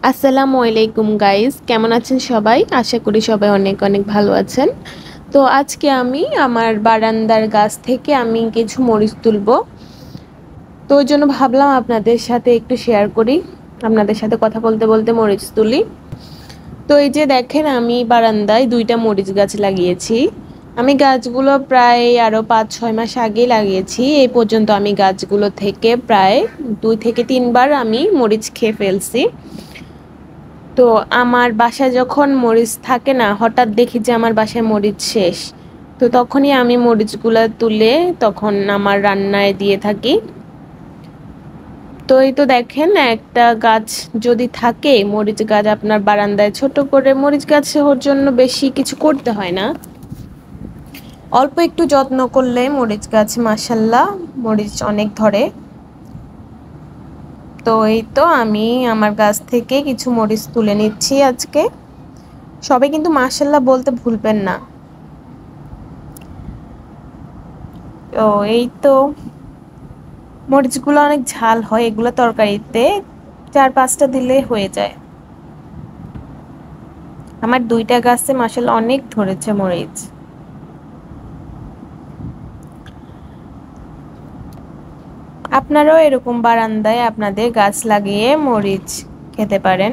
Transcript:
আসসালামু আলাইকুম গাইস, কেমন আছেন সবাই? আশা করি সবাই অনেক অনেক ভালো আছেন। তো আজকে আমি আমার বারান্দার গাছ থেকে আমি কিছু মরিচ তুলবো। তো ওই জন্য ভাবলাম আপনাদের সাথে একটু শেয়ার করি, আপনাদের সাথে কথা বলতে বলতে মরিচ তুলি। তো এই যে দেখেন, আমি বারান্দায় দুইটা মরিচ গাছ লাগিয়েছি। আমি গাছগুলো প্রায় আরো 5-6 মাস আগেই লাগিয়েছি। এই পর্যন্ত আমি গাছগুলো থেকে প্রায় 2 থেকে 3 বার আমি মরিচ খেয়ে ফেলছি। তো আমার বাসায় যখন মরিচ থাকে না, হঠাৎ দেখি যে আমার বাসায় মরিচ শেষ। তো তখনই আমি মরিচগুলা তুলে তখন আমার রান্নায় দিয়ে থাকি। তো এই তো দেখেন, একটা গাছ যদি থাকে, মরিচ গাছ আপনার বারান্দায়, ছোট করে মরিচ গাছ ওর জন্য বেশি কিছু করতে হয় না। অল্প একটু যত্ন করলে মরিচ গাছ মাশাআল্লাহ মরিচ অনেক ধরে। তো এই তো আমি আমার গাছ থেকে কিছু মরিচ তুলে নিচ্ছি আজকে। সবাই কিন্তু মাশাআল্লাহ বলতে ভুলবেন না। তো এই তো মরিচগুলো অনেক ঝাল হয়, এগুলো তরকারিতে 4-5টা দিলে হয়ে যায়। আমার দুইটা গাছে মাশাআল্লাহ অনেক ধরেছে মরিচ। আপনারাও এরকম বারান্দায় আপনাদের গাছ লাগিয়ে মরিচ খেতে পারেন।